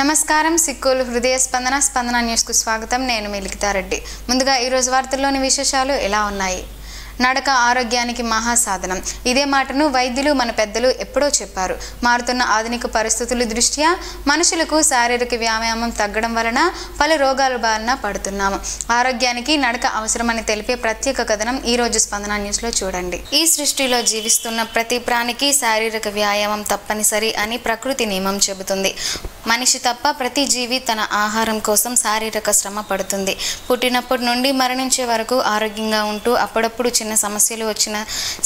నమస్కారం సిక్కులు హృదయ స్పందన న్యూస్ కు స్వాగతం. నేను మిలికితా రెడ్డి. ముందుగా ఈ రోజు వార్తల్లోని విశేషాలు ఎలా ఉన్నాయి. నడక ఆరోగ్యానికి మహా సాధనం. ఇదే మాటను వైద్యులు మన పెద్దలు ఎప్పుడో చెప్పారు. మారుతున్న ఆధునిక పరిస్థితుల దృష్ట్యా మనుషులకు శారీరక వ్యాయామం తగ్గడం వలన పలు రోగాల బారిన పడుతున్నాము. ఆరోగ్యానికి నడక అవసరమని తెలిపే ప్రత్యేక కథనం ఈ రోజు స్పందన న్యూస్ లో చూడండి. ఈ సృష్టిలో జీవిస్తున్న ప్రతి ప్రాణికి శారీరక వ్యాయామం తప్పనిసరి అని ప్రకృతి నియమం చెబుతుంది. మనిషి తప్ప ప్రతి జీవి తన ఆహారం కోసం శారీరక శ్రమ పడుతుంది. పుట్టినప్పటి నుండి మరణించే వరకు ఆరోగ్యంగా ఉంటూ అప్పుడప్పుడు చిన్న సమస్యలు వచ్చిన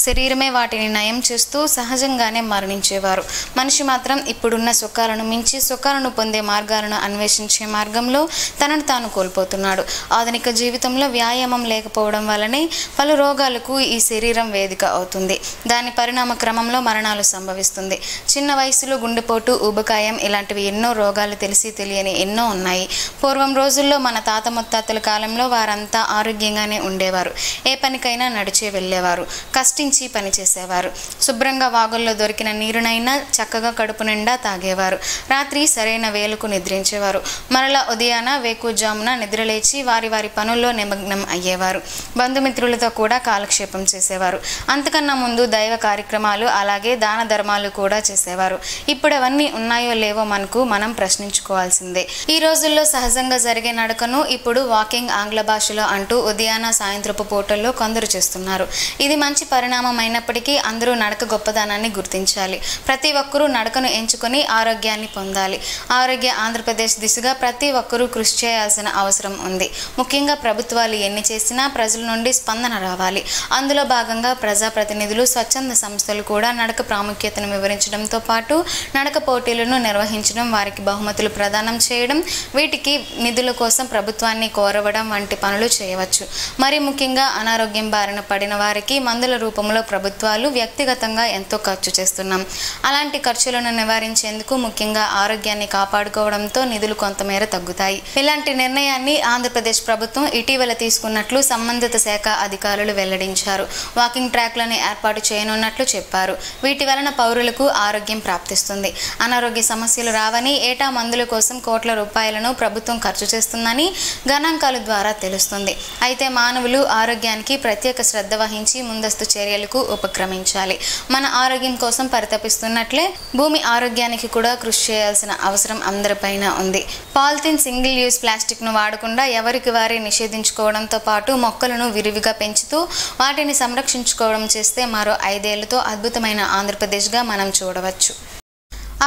శరీరమే వాటిని నయం చేస్తూ సహజంగానే మరణించేవారు. మనిషి మాత్రం ఇప్పుడున్న సుఖాలను మించి సుఖాలను పొందే మార్గాలను అన్వేషించే మార్గంలో తనను తాను కోల్పోతున్నాడు. ఆధునిక జీవితంలో వ్యాయామం లేకపోవడం వల్లనే పలు రోగాలకు ఈ శరీరం వేదిక అవుతుంది. దాని పరిణామ క్రమంలో మరణాలు సంభవిస్తుంది. చిన్న వయసులో గుండెపోటు, ఊబకాయం ఇలాంటివి ఎన్నో రోగాలు తెలిసి తెలియని ఎన్నో ఉన్నాయి. పూర్వం రోజుల్లో మన తాత ముత్తాతల కాలంలో వారంతా ఆరోగ్యంగానే ఉండేవారు. ఏ పనికైనా నడిచే వెళ్ళేవారు, కష్టించి పనిచేసేవారు. శుభ్రంగా వాగుల్లో దొరికిన నీరునైనా చక్కగా కడుపు నిండా తాగేవారు. రాత్రి సరైన వేళకు నిద్రించేవారు. మరలా ఉదయాన వేకుజామున నిద్రలేచి వారి వారి పనుల్లో నిమగ్నం అయ్యేవారు. బంధుమిత్రులతో కూడా కాలక్షేపం చేసేవారు. అంతకన్నా ముందు దైవ కార్యక్రమాలు అలాగే దాన ధర్మాలు కూడా చేసేవారు. ఇప్పుడు అవన్నీ ఉన్నాయో లేవో మనం ప్రశ్నించుకోవాల్సిందే. ఈ రోజుల్లో సహజంగా జరిగే నడకను ఇప్పుడు వాకింగ్ ఆంగ్ల భాషలో అంటూ ఉదయాన సాయంత్రపు పూటల్లో కొందరు చేస్తున్నారు. ఇది మంచి పరిణామం అయినప్పటికీ అందరూ నడక గొప్పదనాన్ని గుర్తించాలి. ప్రతి ఒక్కరూ నడకను ఎంచుకొని ఆరోగ్యాన్ని పొందాలి. ఆరోగ్య ఆంధ్రప్రదేశ్ దిశగా ప్రతి ఒక్కరూ కృషి చేయాల్సిన అవసరం ఉంది. ముఖ్యంగా ప్రభుత్వాలు ఎన్ని చేసినా ప్రజల నుండి స్పందన రావాలి. అందులో భాగంగా ప్రజాప్రతినిధులు, స్వచ్ఛంద సంస్థలు కూడా నడక ప్రాముఖ్యతను వివరించడంతో పాటు నడక పోటీలను నిర్వహించడం, వారికి బహుమతులు ప్రదానం చేయడం, వీటికి నిధుల కోసం ప్రభుత్వాన్ని కోరవడం వంటి పనులు చేయవచ్చు. మరి ముఖ్యంగా అనారోగ్యం బారిన పడిన వారికి మందుల రూపంలో ప్రభుత్వాలు వ్యక్తిగతంగా ఎంతో ఖర్చు చేస్తున్నాం. అలాంటి ఖర్చులను నివారించేందుకు ముఖ్యంగా ఆరోగ్యాన్ని కాపాడుకోవడంతో నిధులు కొంతమేర తగ్గుతాయి. ఇలాంటి నిర్ణయాన్ని ఆంధ్రప్రదేశ్ ప్రభుత్వం ఇటీవల తీసుకున్నట్లు సంబంధిత శాఖ అధికారులు వెల్లడించారు. వాకింగ్ ట్రాక్లను ఏర్పాటు చేయనున్నట్లు చెప్పారు. వీటి వలన పౌరులకు ఆరోగ్యం ప్రాప్తిస్తుంది. అనారోగ్య సమస్యలు రావని, ఏటా మందుల కోసం కోట్ల రూపాయలను ప్రభుత్వం ఖర్చు చేస్తుందని గణాంకాల ద్వారా తెలుస్తుంది. అయితే మానవులు ఆరోగ్యానికి ప్రత్యేక శ్రద్ధ వహించి ముందస్తు చర్యలకు ఉపక్రమించాలి. మన ఆరోగ్యం కోసం పరితపిస్తున్నట్లే భూమి ఆరోగ్యానికి కూడా కృషి చేయాల్సిన అవసరం అందరిపైన ఉంది. పాలిథిన్, సింగిల్ యూజ్ ప్లాస్టిక్ ను వాడకుండా ఎవరికి వారే నిషేధించుకోవడంతో పాటు మొక్కలను విరివిగా పెంచుతూ వాటిని సంరక్షించుకోవడం చేస్తే మరో 5 ఏళ్లతో అద్భుతమైన ఆంధ్రప్రదేశ్గా మనం చూడవచ్చు.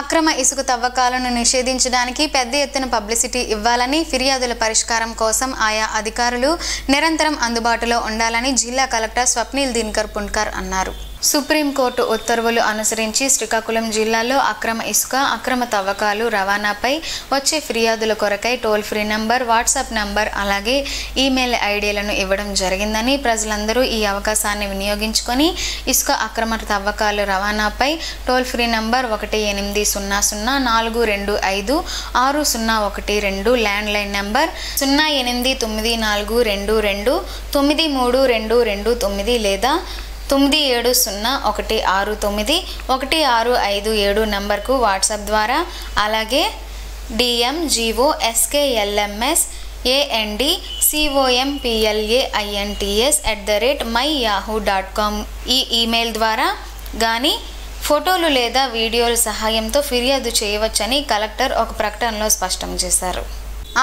అక్రమ ఇసుక తవ్వకాలను నిషేధించడానికి పెద్ద ఎత్తున పబ్లిసిటీ ఇవ్వాలని, ఫిర్యాదుల పరిష్కారం కోసం ఆయా అధికారులు నిరంతరం అందుబాటులో ఉండాలని జిల్లా కలెక్టర్ స్వప్నిల్ దినకర్ పున్కర్ అన్నారు. సుప్రీంకోర్టు ఉత్తర్వులు అనుసరించి శ్రీకాకుళం జిల్లాలో అక్రమ ఇసుక, అక్రమ తవ్వకాలు, రవాణాపై వచ్చే ఫిర్యాదుల కొరకై toll free number, WhatsApp number అలాగే ఈమెయిల్ ఐడీలను ఇవ్వడం జరిగిందని, ప్రజలందరూ ఈ అవకాశాన్ని వినియోగించుకొని ఇసుక అక్రమ తవ్వకాలు, రవాణాపై toll free number 1800-425-6012, landline number 089422932229 లేదా 9701691657 నంబర్కు వాట్సాప్ ద్వారా, అలాగే dmgosklmsandcomplantints@myyahoo.com ఈ ఈమెయిల్ ద్వారా గానీ ఫోటోలు లేదా వీడియోల సహాయంతో ఫిర్యాదు చేయవచ్చని కలెక్టర్ ఒక ప్రకటనలో స్పష్టం చేశారు.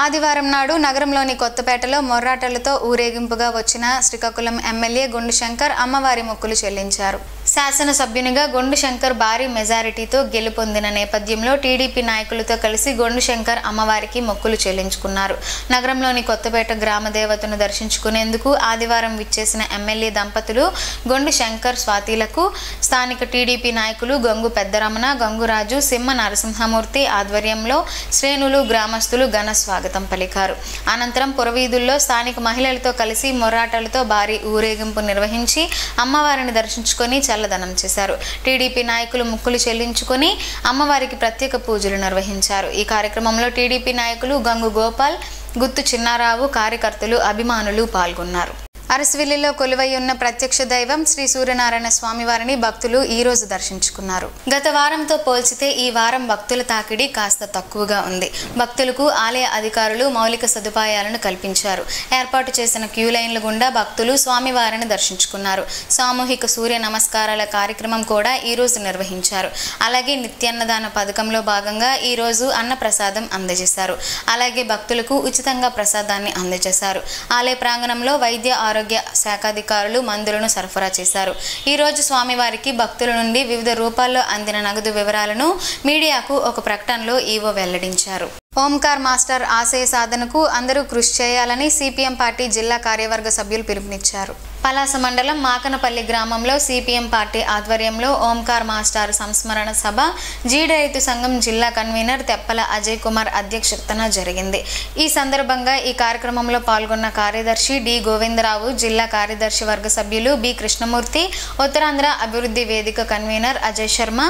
ఆదివారం నాడు నగరంలోని కొత్తపేటలో మొర్రాటలతో ఊరేగింపుగా వచ్చిన శ్రీకాకుళం ఎమ్మెల్యే గుండు శంకర్ అమ్మవారి మొక్కులు చెల్లించారు. శాసనసభ్యునిగా గుండు శంకర్ భారీ మెజారిటీతో గెలుపొందిన నేపథ్యంలో టీడీపీ నాయకులతో కలిసి గుండు శంకర్ అమ్మవారికి మొక్కులు చెల్లించుకున్నారు. నగరంలోని కొత్తపేట గ్రామ దేవతను దర్శించుకునేందుకు ఆదివారం విచ్చేసిన ఎమ్మెల్యే దంపతులు గుండు శంకర్, స్వాతిలకు స్థానిక టీడీపీ నాయకులు గంగు పెద్దరమణ, గంగురాజు, సింహ నరసింహమూర్తి ఆధ్వర్యంలో శ్రేణులు, గ్రామస్తులు ఘన స్వాగతం పలికారు. అనంతరం పురవీధుల్లో స్థానిక మహిళలతో కలిసి మొర్రాటలతో భారీ ఊరేగింపు నిర్వహించి అమ్మవారిని దర్శించుకొని చల్లదనం చేశారు. టీడీపీ నాయకులు మొక్కులు చెల్లించుకొని అమ్మవారికి ప్రత్యేక పూజలు నిర్వహించారు. ఈ కార్యక్రమంలో టీడీపీ నాయకులు గంగు గోపాల్, గుత్తు చిన్నారావు, కార్యకర్తలు, అభిమానులు పాల్గొన్నారు. అరసవిల్లిలో కొలువై ఉన్న ప్రత్యక్ష దైవం శ్రీ సూర్యనారాయణ స్వామి వారిని భక్తులు ఈ రోజు దర్శించుకున్నారు. గత వారంతో పోల్చితే ఈ వారం భక్తుల తాకిడి కాస్త తక్కువగా ఉంది. భక్తులకు ఆలయ అధికారులు మౌలిక సదుపాయాలను కల్పించారు. ఏర్పాటు చేసిన క్యూ లైన్ల గుండా భక్తులు స్వామివారిని దర్శించుకున్నారు. సామూహిక సూర్య నమస్కారాల కార్యక్రమం కూడా ఈ రోజు నిర్వహించారు. అలాగే నిత్యాన్నదాన పథకంలో భాగంగా ఈ రోజు అన్న ప్రసాదం అందజేశారు. అలాగే భక్తులకు ఉచితంగా ప్రసాదాన్ని అందజేశారు. ఆలయ ప్రాంగణంలో వైద్య ఆరోగ్య శాఖాధికారులు మందులను సరఫరా చేశారు. ఈ రోజు స్వామివారికి భక్తుల నుండి వివిధ రూపాల్లో అందిన నగదు వివరాలను మీడియాకు ఒక ప్రకటనలో ఈవో వెల్లడించారు. ఓంకార్ మాస్టర్ ఆశయ సాధనకు అందరూ కృషి చేయాలని సిపిఎం పార్టీ జిల్లా కార్యవర్గ సభ్యులు పిలుపునిచ్చారు. పలాస మండలం మాకనపల్లి గ్రామంలో సిపిఎం పార్టీ ఆధ్వర్యంలో ఓంకార్ మాస్టర్ సంస్మరణ సభ జీడి రైతు సంఘం జిల్లా కన్వీనర్ తెప్పల అజయ్ కుమార్ అధ్యక్షతన జరిగింది. ఈ సందర్భంగా ఈ కార్యక్రమంలో పాల్గొన్న కార్యదర్శి డి గోవిందరావు, జిల్లా కార్యదర్శి వర్గ సభ్యులు బి కృష్ణమూర్తి, ఉత్తరాంధ్ర అభివృద్ధి వేదిక కన్వీనర్ అజయ్ శర్మ,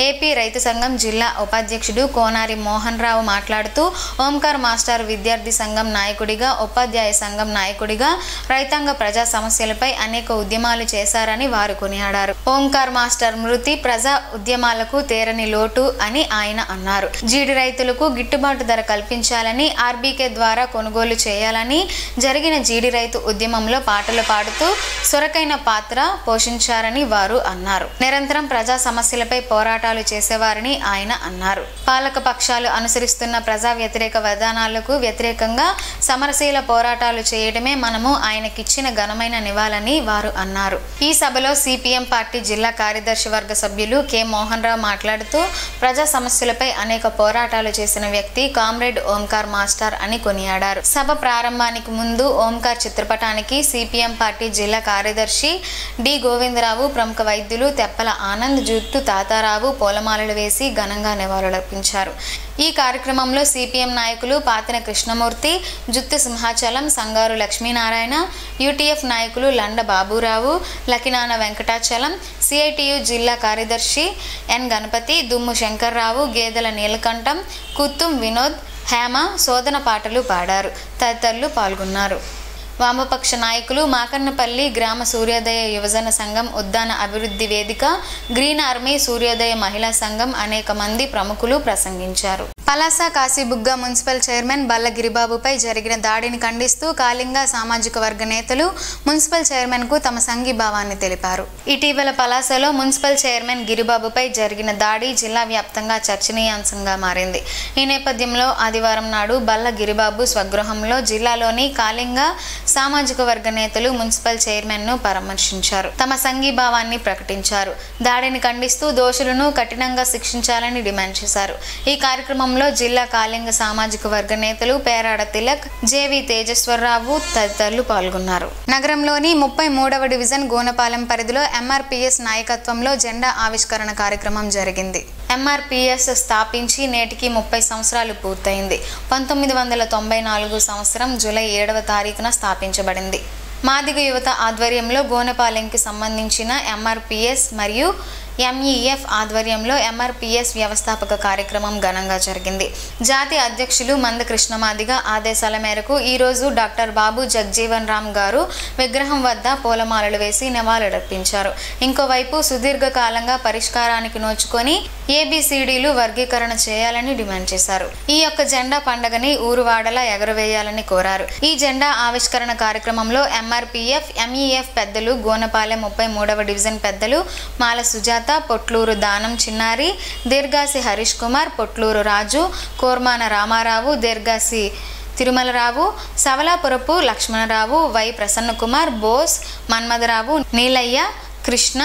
ఏపీ రైతు సంఘం జిల్లా ఉపాధ్యక్షుడు కోనారి మోహన్ రావు మాట్లాడుతూ ఓంకార్ మాస్టర్ విద్యార్థి సంఘం నాయకుడిగా, ఉపాధ్యాయ సంఘం నాయకుడిగా రైతాంగ ప్రజా సమస్యలపై అనేక ఉద్యమాలు చేశారని వారు కొనియాడారు. ఓంకార్ మాస్టర్ మృతి ప్రజా ఉద్యమాలకు తేరని లోటు అని ఆయన అన్నారు. జీడి రైతులకు గిట్టుబాటు ధర కల్పించాలని, ఆర్బీకే ద్వారా కొనుగోలు చేయాలని, జరిగిన జీడి రైతు ఉద్యమంలో పాటలు పాడుతూ చురుకైన పాత్ర పోషించారని వారు అన్నారు. నిరంతరం ప్రజా సమస్యలపై పోరాట చేసేవారని ఆయన అన్నారు. పాలక పక్షాలు అనుసరిస్తున్న ప్రజా వ్యతిరేక విధానాలకు వ్యతిరేకంగా సమరశీల పోరాటాలు చేయడమే మనము ఆయనకిచ్చిన ఘనమైన నివాళని వారు అన్నారు. ఈ సభలో సిపిఎం పార్టీ జిల్లా కార్యదర్శి వర్గ సభ్యులు కె మోహన్ రావు మాట్లాడుతూ ప్రజా సమస్యలపై అనేక పోరాటాలు చేసిన వ్యక్తి కామ్రేడ్ ఓంకార్ మాస్టర్ అని కొనియాడారు. సభ ప్రారంభానికి ముందు ఓంకార్ చిత్రపటానికి సిపిఎం పార్టీ జిల్లా కార్యదర్శి డి గోవిందరావు, ప్రముఖ వైద్యులు తెప్పల ఆనంద్, జుట్టు తాతారావు పూలమాలలు వేసి ఘనంగా నివాళులర్పించారు. ఈ కార్యక్రమంలో సిపిఎం నాయకులు పాతిన కృష్ణమూర్తి, జుత్తు సింహాచలం, సంగారు లక్ష్మీనారాయణ, యూటీఎఫ్ నాయకులు లండ బాబురావు, లకినాన వెంకటాచలం, సిఐటియు జిల్లా కార్యదర్శి ఎన్ గణపతి, దుమ్ము శంకర్రావు, గేదెల నీలకంఠం, కుత్తుం వినోద్, హేమ శోధన పాటలు పాడారు. తదితరులు పాల్గొన్నారు. వామపక్ష నాయకులు మాకన్నపల్లి గ్రామ సూర్యోదయ యువజన సంఘం, ఉద్దాన అభివృద్ధి వేదిక, గ్రీన్ ఆర్మీ, సూర్యోదయ మహిళా సంఘం అనేక మంది ప్రముఖులు ప్రసంగించారు. పలాస కాశీబుగ్గ మున్సిపల్ చైర్మన్ బల్ల గిరిబాబుపై జరిగిన దాడిని ఖండిస్తూ కాళింగ సామాజిక వర్గ నేతలు మున్సిపల్ చైర్మన్ కు తమ సంఘీభావాన్ని తెలిపారు. ఇటీవల పలాసలో మున్సిపల్ చైర్మన్ గిరిబాబుపై జరిగిన దాడి జిల్లా వ్యాప్తంగా చర్చనీయాంశంగా మారింది. ఈ నేపథ్యంలో ఆదివారం నాడు బల్ల గిరిబాబు స్వగృహంలో జిల్లాలోని కాళింగ సామాజిక వర్గ నేతలు మున్సిపల్ చైర్మన్ ను పరామర్శించారు. తమ సంఘీభావాన్ని ప్రకటించారు. దాడిని ఖండిస్తూ దోషులను కఠినంగా శిక్షించాలని డిమాండ్ చేశారు. ఈ కార్యక్రమంలో జిల్లా కాళింగ సామాజిక వర్గ నేతలు పేరాడ తిలక్, జేవి తేజేశ్వరరావు తదితరులు పాల్గొన్నారు. నగరంలోని 33వ డివిజన్ గోనపాలెం పరిధిలో ఎంఆర్పీఎస్ నాయకత్వంలో జెండా ఆవిష్కరణ కార్యక్రమం జరిగింది. ఎంఆర్పీఎస్ స్థాపించి నేటికి 30 సంవత్సరాలు పూర్తయింది. 1994 సంవత్సరం జూలై 7వ తారీఖున స్థాపించబడింది. మాదిగ యువత ఆధ్వర్యంలో గోనపాలెంకి సంబంధించిన ఎంఆర్పీఎస్ మరియు ఎంఈఎఫ్ ఆధ్వర్యంలో ఎంఆర్పీఎస్ వ్యవస్థాపక కార్యక్రమం ఘనంగా జరిగింది. జాతీయ అధ్యక్షులు మంద కృష్ణమాదిగ ఆదేశాల మేరకు ఈరోజు డాక్టర్ బాబు జగ్జీవన్ రామ్ గారు విగ్రహం వద్ద పూలమాలలు వేసి నివాళులర్పించారు. ఇంకోవైపు సుదీర్ఘకాలంగా పరిష్కారానికి నోచుకొని ఏబిసిడీలు వర్గీకరణ చేయాలని డిమాండ్ చేశారు. ఈ యొక్క జెండా పండుగని ఊరువాడలా ఎగరవేయాలని కోరారు. ఈ జెండా ఆవిష్కరణ కార్యక్రమంలో ఎంఆర్పీఎఫ్, ఎంఈఎఫ్ పెద్దలు, గోనపాలెం 33వ డివిజన్ పెద్దలు మాల Sujatha, Potluru Danam Chinnari, Dirghasi Harish Kumar, Potluru Raju, Kormana Ramarao, Dirghasi Tirumalarao, Savalapurapu Lakshmanarao, Y Prasannakumar, Bose Manmadharao, Neelaiah, Krishna,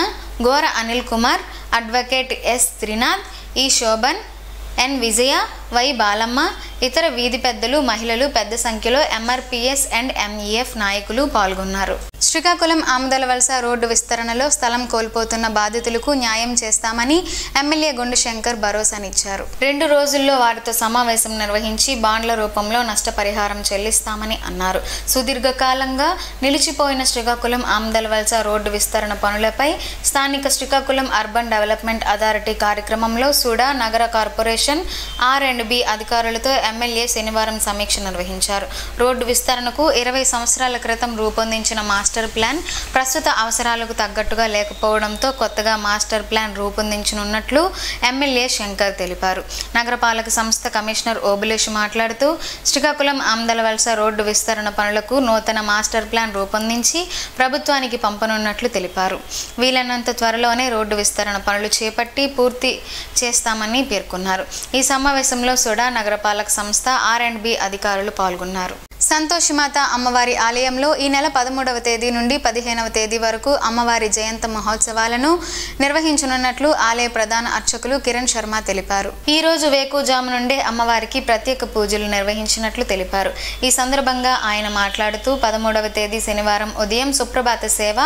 Gora Anil Kumar, advocate S Trinath, E Shobhan, N Vijaya, Y Balamma, ఇతర వీధి పెద్దలు, మహిళలు పెద్ద సంఖ్యలో ఎంఆర్పీఎస్ అండ్ ఎంఈఎఫ్ నాయకులు పాల్గొన్నారు. శ్రీకాకుళం ఆమదలవలస రోడ్డు విస్తరణలో స్థలం కోల్పోతున్న బాధితులకు న్యాయం చేస్తామని ఎమ్మెల్యే గుండు శంకర్ భరోసానిచ్చారు. 2 రోజుల్లో వారితో సమావేశం నిర్వహించి బాండ్ల రూపంలో నష్టపరిహారం చెల్లిస్తామని అన్నారు. సుదీర్ఘకాలంగా నిలిచిపోయిన శ్రీకాకుళం ఆమదలవలస రోడ్డు విస్తరణ పనులపై స్థానిక శ్రీకాకుళం అర్బన్ డెవలప్మెంట్ అథారిటీ కార్యక్రమంలో సుడా నగర కార్పొరేషన్, R&D R&B అధికారులతో ఎమ్మెల్యే శనివారం సమీక్ష నిర్వహించారు. రోడ్డు విస్తరణకు 20 సంవత్సరాల క్రితం రూపొందించిన మాస్టర్ ప్లాన్ ప్రస్తుత అవసరాలకు తగ్గట్టుగా లేకపోవడంతో కొత్తగా మాస్టర్ ప్లాన్ రూపొందించనున్నట్లు ఎమ్మెల్యే శంకర్ తెలిపారు. నగరపాలక సంస్థ కమిషనర్ ఓబులేష్ మాట్లాడుతూ శ్రీకాకుళం ఆమ్దలవలస రోడ్డు విస్తరణ పనులకు నూతన మాస్టర్ ప్లాన్ రూపొందించి ప్రభుత్వానికి పంపనున్నట్లు తెలిపారు. వీలైనంత త్వరలోనే రోడ్డు విస్తరణ పనులు చేపట్టి పూర్తి చేస్తామని పేర్కొన్నారు. ఈ సమావేశంలో సుడా నగరపాలక సంస్థ R&B అధికారులు పాల్గొన్నారు. సంతోషిమాత అమ్మవారి ఆలయంలో ఈ నెల 13వ తేదీ నుండి 15వ తేదీ వరకు అమ్మవారి జయంతి మహోత్సవాలను నిర్వహించనున్నట్లు ఆలయ ప్రధాన అర్చకులు కిరణ్ శర్మ తెలిపారు. ఈ రోజు వేకువజాము నుండే అమ్మవారికి ప్రత్యేక పూజలు నిర్వహించినట్లు తెలిపారు. ఈ సందర్భంగా ఆయన మాట్లాడుతూ 13వ తేదీ శనివారం ఉదయం సుప్రభాత సేవ,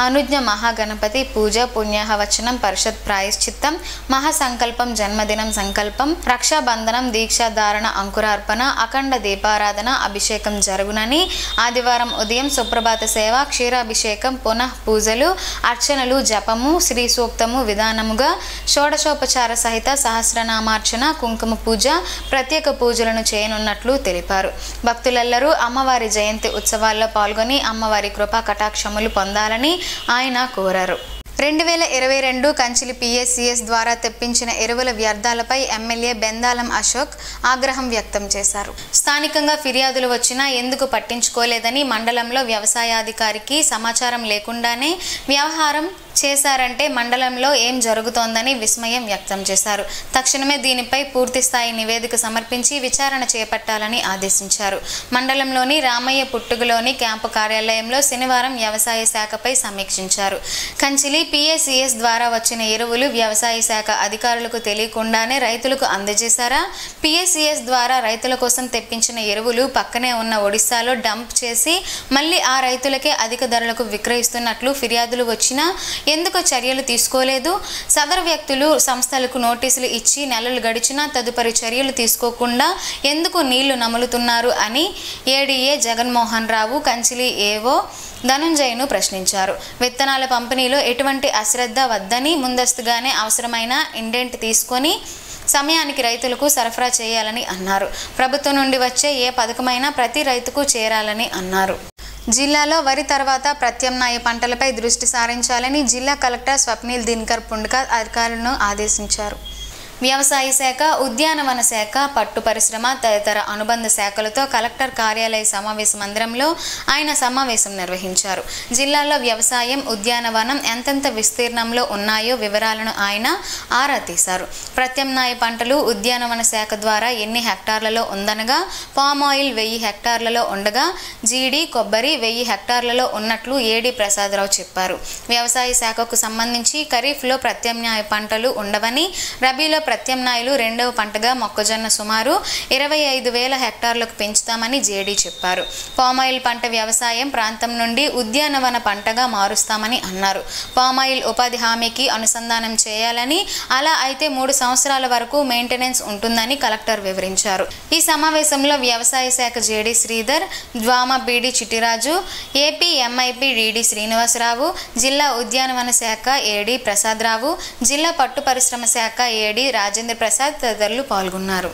అనుజ్ఞ మహాగణపతి పూజ, పుణ్యాహవచనం, పరిషత్ ప్రాయశ్చిత్తం, మహాసంకల్పం, జన్మదినం సంకల్పం, రక్షాబంధనం, దీక్షాధారణ, అంకురార్పణ, అఖండ దీపారాధన, అభిషేకం జరుగునని, ఆదివారం ఉదయం సుప్రభాత సేవ, క్షీరాభిషేకం, పునః పూజలు, అర్చనలు, జపము, శ్రీ సూక్తము విధానముగా షోడశోపచార సహిత సహస్రనామార్చన, కుంకుమ పూజ, ప్రత్యేక పూజలను చేయనున్నట్లు తెలిపారు. భక్తులెల్లరూ అమ్మవారి జయంతి ఉత్సవాల్లో పాల్గొని అమ్మవారి కృపా కటాక్షములు పొందాలని ఆయన కోరారు. 2022 కంచిలి PSCS ద్వారా తెప్పించిన ఎరువుల వ్యర్థాలపై ఎమ్మెల్యే బెందాలం అశోక్ ఆగ్రహం వ్యక్తం చేశారు. స్థానికంగా ఫిర్యాదులు వచ్చినా ఎందుకు పట్టించుకోలేదని, మండలంలో వ్యవసాయాధికారికి సమాచారం లేకుండానే వ్యవహారం చేశారంటే మండలంలో ఏం జరుగుతోందని విస్మయం వ్యక్తం చేశారు. తక్షణమే దీనిపై పూర్తిస్థాయి నివేదిక సమర్పించి విచారణ చేపట్టాలని ఆదేశించారు. మండలంలోని రామయ్య పుట్టుగులోని క్యాంపు కార్యాలయంలో శనివారం వ్యవసాయ శాఖపై సమీక్షించారు. కంచిలి PSCS ద్వారా వచ్చిన ఎరువులు వ్యవసాయ శాఖ అధికారులకు తెలియకుండానే రైతులకు అందజేశారా? PSCS ద్వారా రైతుల కోసం తెప్పించిన ఎరువులు పక్కనే ఉన్న ఒడిశాలో డంప్ చేసి మళ్ళీ ఆ రైతులకే అధిక ధరలకు విక్రయిస్తున్నట్లు ఫిర్యాదులు వచ్చినా ఎందుకు చర్యలు తీసుకోలేదు? సదరు వ్యక్తులు సంస్థలకు నోటీసులు ఇచ్చి నెలలు గడిచినా తదుపరి చర్యలు తీసుకోకుండా ఎందుకు నీళ్లు నములుతున్నారు అని ADA జగన్మోహన్ రావు కంచిలి AO ధనుంజయను ప్రశ్నించారు. విత్తనాల పంపిణీలో ఎటువంటి అశ్రద్ధ వద్దని, ముందస్తుగానే అవసరమైన ఇండెంట్ తీసుకొని సమయానికి రైతులకు సరఫరా చేయాలని అన్నారు. ప్రభుత్వం నుండి వచ్చే ఏ పథకమైనా ప్రతి రైతుకు చేరాలని అన్నారు. జిల్లాలో వరి తర్వాత ప్రత్యామ్నాయ పంటలపై దృష్టి సారించాలని జిల్లా కలెక్టర్ స్వప్నిల్ దినకర్ పుండ్కర్ అధికారులను ఆదేశించారు. వ్యవసాయ శాఖ, ఉద్యానవన శాఖ, పట్టు పరిశ్రమ తదితర అనుబంధ శాఖలతో కలెక్టర్ కార్యాలయ సమావేశ మందిరంలో ఆయన సమావేశం నిర్వహించారు. జిల్లాలో వ్యవసాయం, ఉద్యానవనం ఎంతెంత విస్తీర్ణంలో ఉన్నాయో వివరాలను ఆయన ఆరా తీశారు. ప్రత్యామ్నాయ పంటలు ఉద్యానవన శాఖ ద్వారా ఎన్ని హెక్టార్లలో ఉందనగా పామ్ ఆయిల్ 1000 హెక్టార్లలో ఉండగా జీడి, కొబ్బరి 1000 హెక్టార్లలో ఉన్నట్లు AD ప్రసాదరావు చెప్పారు. వ్యవసాయ శాఖకు సంబంధించి ఖరీఫ్లో ప్రత్యామ్నాయ పంటలు ఉండవని, రబీలో ప్రత్యామ్నాయాలు రెండవ పంటగా మొక్కజొన్న సుమారు 25,000 హెక్టార్లకు పెంచుతామని JD చెప్పారు. పామాయిల్ పంట వ్యవసాయం ప్రాంతం నుండి ఉద్యానవన పంటగా మారుస్తామని అన్నారు. పామాయిల్ ఉపాధి హామీకి అనుసంధానం చేయాలని, అలా అయితే 3 సంవత్సరాల వరకు మెయింటెనెన్స్ ఉంటుందని కలెక్టర్ వివరించారు. ఈ సమావేశంలో వ్యవసాయ శాఖ JD Sridhar, ద్వామ BD Chittiraju, AP MIP DD Srinivasarao, జిల్లా ఉద్యానవన శాఖ AD ప్రసాదరావు, జిల్లా పట్టు పరిశ్రమ శాఖ AD రాజేంద్ర ప్రసాద్ తదితరులు పాల్గొన్నారు.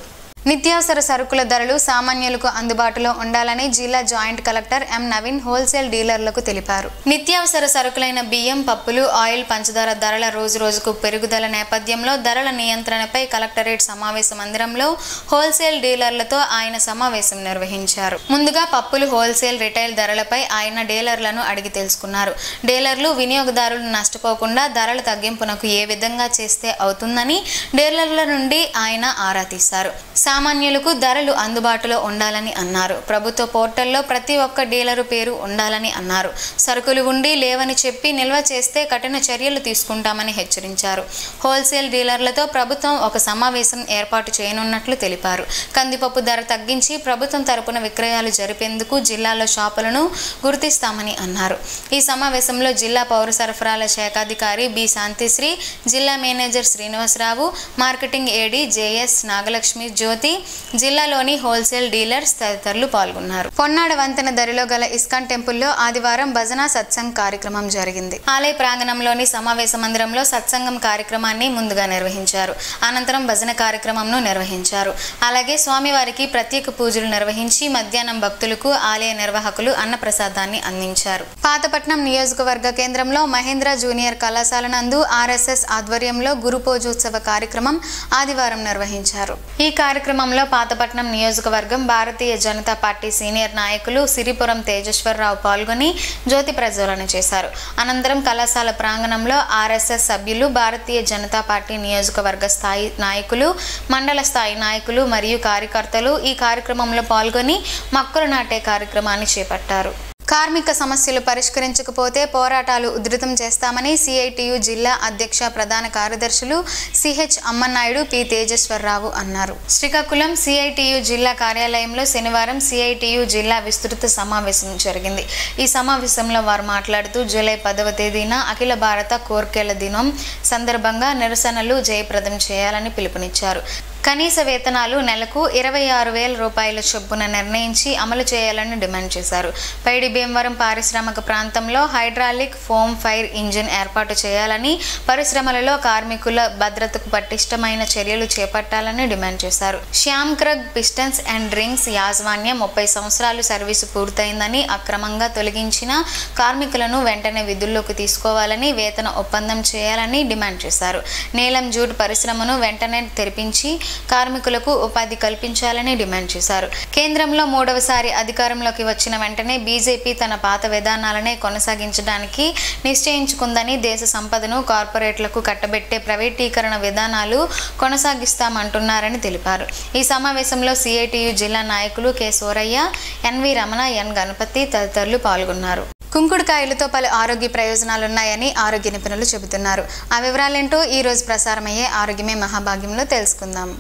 నిత్యావసర సరుకుల ధరలు సామాన్యులకు అందుబాటులో ఉండాలని జిల్లా joint collector M Naveen wholesale డీలర్లకు తెలిపారు. నిత్యావసర సరుకులైన బియ్యం, పప్పులు, ఆయిల్, పంచదార ధరల రోజురోజుకు పెరుగుదల నేపథ్యంలో ధరల నియంత్రణపై కలెక్టరేట్ సమావేశ మందిరంలో హోల్సేల్ డీలర్లతో ఆయన సమావేశం నిర్వహించారు. ముందుగా పప్పులు హోల్సేల్, రిటైల్ ధరలపై ఆయన డీలర్లను అడిగి తెలుసుకున్నారు. డీలర్లు వినియోగదారులు నష్టపోకుండా ధరల తగ్గింపునకు ఏ విధంగా చేస్తే అవుతుందని డీలర్ల నుండి ఆయన ఆరా తీశారు. సామాన్యులకు ధరలు అందుబాటులో ఉండాలని అన్నారు. ప్రభుత్వ పోర్టల్లో ప్రతి ఒక్క డీలరు పేరు ఉండాలని అన్నారు. సరుకులు ఉండి లేవని చెప్పి నిల్వ చేస్తే కఠిన చర్యలు తీసుకుంటామని హెచ్చరించారు. హోల్సేల్ డీలర్లతో ప్రభుత్వం ఒక సమావేశం ఏర్పాటు చేయనున్నట్లు తెలిపారు. కందిపప్పు ధర తగ్గించి ప్రభుత్వం తరపున విక్రయాలు జరిపేందుకు జిల్లాలో షాపులను గుర్తిస్తామని అన్నారు. ఈ సమావేశంలో జిల్లా పౌర సరఫరాల శాఖాధికారి B శాంతిశ్రీ, జిల్లా manager Srinivasarao, marketing AD JS Nagalakshmi, Jyothi, Jyothi, జిల్లాలోని హోల్సేల్ డీలర్స్ తదితరులు పాల్గొన్నారు. పొన్నాడ వంతెన దరిలో గల ఇస్కాన్ టెంపుల్లో ఆదివారం భజన సత్సంగ్ కార్యక్రమం జరిగింది. ఆలయ ప్రాంగణంలోని సమావేశ మందిరంలో సత్సంగం కార్యక్రమాన్ని ముందుగా నిర్వహించారు. అనంతరం భజన కార్యక్రమంను నిర్వహించారు. అలాగే స్వామివారికి ప్రత్యేక పూజలు నిర్వహించి మధ్యాహ్నం భక్తులకు ఆలయ నిర్వాహకులు అన్నప్రసాదాన్ని అందించారు. పాతపట్నం నియోజకవర్గ కేంద్రంలో మహేంద్ర జూనియర్ కళాశాల నందు ఆర్ఎస్ఎస్ ఆధ్వర్యంలో గురు పూజోత్సవ కార్యక్రమం ఆదివారం నిర్వహించారు. ఈ కార్యక్రమంలో పాతపట్నం నియోజకవర్గం భారతీయ జనతా పార్టీ సీనియర్ నాయకులు సిరిపురం తేజేశ్వరరావు పాల్గొని జ్యోతి ప్రజ్వలన చేశారు. అనంతరం కళాశాల ప్రాంగణంలో ఆర్ఎస్ఎస్ సభ్యులు, భారతీయ జనతా పార్టీ నియోజకవర్గ స్థాయి నాయకులు, మండల స్థాయి నాయకులు మరియు కార్యకర్తలు ఈ కార్యక్రమంలో పాల్గొని మొక్కలు నాటే కార్యక్రమాన్ని చేపట్టారు. కార్మిక సమస్యలు పరిష్కరించకపోతే పోరాటాలు ఉధృతం చేస్తామని సిఐటియు జిల్లా అధ్యక్ష ప్రధాన కార్యదర్శులు సిహెచ్ అమ్మనాయుడు, పి తేజేశ్వరరావు అన్నారు. శ్రీకాకుళం సిఐటియు జిల్లా కార్యాలయంలో శనివారం సిఐటియు జిల్లా విస్తృత సమావేశం జరిగింది. ఈ సమావేశంలో వారు మాట్లాడుతూ జూలై 10వ తేదీన అఖిల భారత కోర్కెల దినం సందర్భంగా నిరసనలు జయప్రదం చేయాలని పిలుపునిచ్చారు. కనీస వేతనాలు నెలకు 26,000 రూపాయల చొప్పున నిర్ణయించి అమలు చేయాలని డిమాండ్ చేశారు. పైడి భీమవరం పారిశ్రామిక ప్రాంతంలో హైడ్రాలిక్ ఫోమ్ ఫైర్ ఇంజిన్ ఏర్పాటు చేయాలని, పరిశ్రమలలో కార్మికుల భద్రతకు పటిష్టమైన చర్యలు చేపట్టాలని డిమాండ్ చేశారు. శ్యామ్ క్రగ్ పిస్టన్స్ అండ్ రింగ్స్ యాజమాన్యం 30 సంవత్సరాలు సర్వీసు పూర్తయిందని, అక్రమంగా తొలగించిన కార్మికులను వెంటనే విధుల్లోకి తీసుకోవాలని, వేతన ఒప్పందం చేయాలని డిమాండ్ చేశారు. నీలం జూట్ పరిశ్రమను వెంటనే తెరిపించి కార్మికులకు ఉపాధి కల్పించాలని డిమాండ్ చేశారు. కేంద్రంలో 3వసారి అధికారంలోకి వచ్చిన వెంటనే బీజేపీ తన పాత విధానాలనే కొనసాగించడానికి నిశ్చయించుకుందని, దేశ సంపదను కార్పొరేట్లకు కట్టబెట్టే ప్రైవేటీకరణ విధానాలు కొనసాగిస్తామంటున్నారని తెలిపారు. ఈ సమావేశంలో సిఐటియు జిల్లా నాయకులు కె సూరయ్య, ఎన్వి రమణ, ఎన్ గణపతి తదితరులు పాల్గొన్నారు. కుంకుడుకాయలతో పలు ఆరోగ్య ప్రయోజనాలున్నాయని ఆరోగ్య నిపుణులు చెబుతున్నారు. ఆ వివరాలేంటో ఈ రోజు ప్రసారమయ్యే ఆరోగ్యమే మహాభాగ్యంలో తెలుసుకుందాం.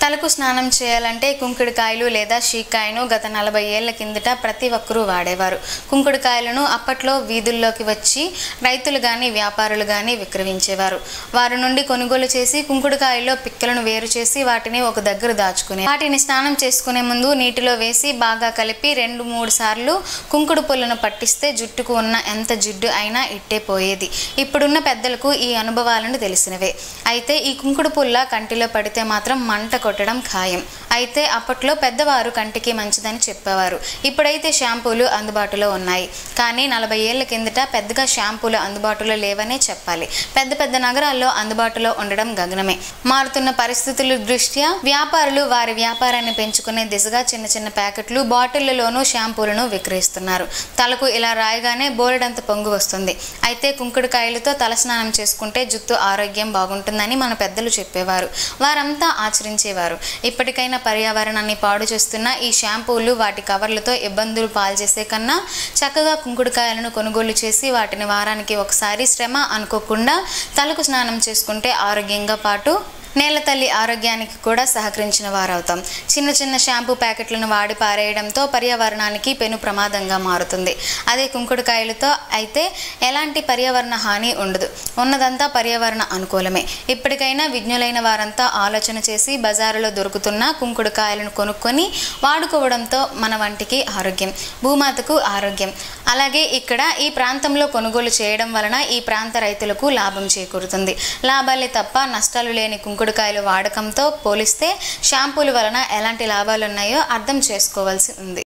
తలకు స్నానం చేయాలంటే కుంకుడుకాయలు లేదా షీకాయను గత 40 ఏళ్ల కిందట ప్రతి ఒక్కరూ వాడేవారు. కుంకుడుకాయలను అప్పట్లో వీధుల్లోకి వచ్చి రైతులు గాని వ్యాపారులు గాని విక్రయించేవారు. వారి నుండి కొనుగోలు చేసి కుంకుడుకాయల్లో పిక్కలను వేరు చేసి వాటిని ఒక దగ్గర దాచుకునే వాటిని స్నానం చేసుకునే ముందు నీటిలో వేసి బాగా కలిపి 2-3 సార్లు కుంకుడు పుల్లను పట్టిస్తే జుట్టుకు ఉన్న ఎంత జిడ్డు అయినా ఇట్టే పోయేది. ఇప్పుడున్న పెద్దలకు ఈ అనుభవాలను తెలిసినవే. అయితే ఈ కుంకుడు పుల్ల కంటిలో పడితే మాత్రం మంట కొట్టడం ఖాయం. అయితే అప్పట్లో పెద్దవారు కంటికి మంచిదని చెప్పేవారు. ఇప్పుడైతే షాంపూలు అందుబాటులో ఉన్నాయి. కానీ 40 ఏళ్ల కిందట పెద్దగా షాంపూలు అందుబాటులో లేవనే చెప్పాలి. పెద్ద పెద్ద నగరాల్లో అందుబాటులో ఉండడం గగనమే. మారుతున్న పరిస్థితుల దృష్ట్యా వ్యాపారులు వారి వ్యాపారాన్ని పెంచుకునే దిశగా చిన్న చిన్న ప్యాకెట్లు, బాటిళ్లలోనూ షాంపూలను విక్రయిస్తున్నారు. తలకు ఇలా రాయగానే బోలెడంత పొంగు వస్తుంది. అయితే కుంకుడుకాయలతో తలస్నానం చేసుకుంటే జుట్టు ఆరోగ్యం బాగుంటుందని మన పెద్దలు చెప్పేవారు. వారంతా ఆచరించేవారు. ఇప్పటికైనా పర్యావరణాన్ని పాడు చేస్తున్న ఈ షాంపూలు వాటి కవర్లతో ఇబ్బందులు పాల్చేసే కన్నా చక్కగా కుంకుడుకాయలను కొనుగోలు చేసి వాటిని వారానికి ఒకసారి శ్రమ అనుకోకుండా తలకు స్నానం చేసుకుంటే ఆరోగ్యంగా పాటు నేల తల్లి ఆరోగ్యానికి కూడా సహకరించిన వారవుతాం. చిన్న చిన్న షాంపూ ప్యాకెట్లను వాడి పారేయడంతో పర్యావరణానికి పెను ప్రమాదంగా మారుతుంది. అదే కుంకుడుకాయలతో అయితే ఎలాంటి పర్యావరణ హాని ఉండదు. ఉన్నదంతా పర్యావరణ అనుకూలమే. ఇప్పటికైనా విజ్ఞులైన వారంతా ఆలోచన చేసి బజారులో దొరుకుతున్న కుంకుడుకాయలను కొనుక్కొని వాడుకోవడంతో మన వంటికి ఆరోగ్యం, భూమాతకు ఆరోగ్యం. అలాగే ఇక్కడ ఈ ప్రాంతంలో కొనుగోలు చేయడం వలన ఈ ప్రాంత రైతులకు లాభం చేకూరుతుంది. లాభాలే తప్ప నష్టాలు లేని కుంకుడుకాయల వాడకంతో పోలిస్తే షాంపూల వలన ఎలాంటి లాభాలు ఉన్నాయో అర్థం చేసుకోవాల్సి ఉంది.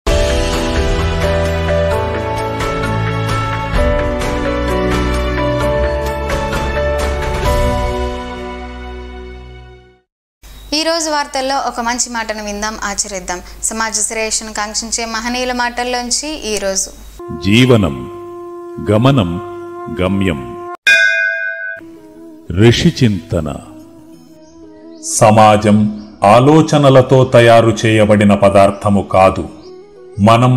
ఈ రోజు వార్తల్లో ఒక మంచి మాటను విందాం, ఆచరిద్దాం. సమాజ శ్రేయస్సును కాంక్షించే మహనీయుల మాటల్లోంచి ఈ రోజు. జీవనం గమనం గమ్యం. ఋషి చింతన. సమాజం ఆలోచనలతో తయారు చేయబడిన పదార్థము కాదు. మనం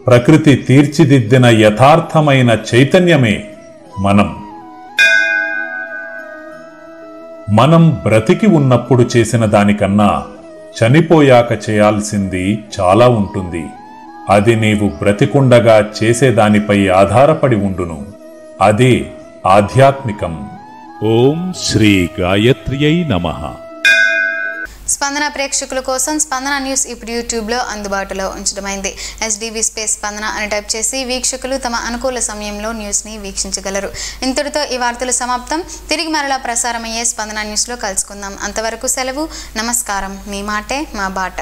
ప్రకృతి తీర్చిదిద్దిన యథార్థమైన చైతన్యమే మనం బ్రతికి ఉన్నప్పుడు చేసిన దానికన్నా చనిపోయాక చేయాల్సింది చాలా ఉంటుంది. అది నీవు బ్రతికుండగా చేసేదానిపై ఆధారపడి ఉండును. అదే ఆధ్యాత్మికం. ఓం శ్రీ గాయత్ర్యై నమః. స్పందన ప్రేక్షకుల కోసం స్పందన న్యూస్ ఇప్పుడు యూట్యూబ్లో అందుబాటులో ఉంచడమైంది. SDB స్పేస్ స్పందన అని టైప్ చేసి వీక్షకులు తమ అనుకూల సమయంలో న్యూస్ని వీక్షించగలరు. ఇంతటితో ఈ వార్తలు సమాప్తం. తిరిగి మరలా ప్రసారమయ్యే స్పందన న్యూస్లో కలుసుకుందాం. అంతవరకు సెలవు. నమస్కారం. మీ మాటే మా బాట.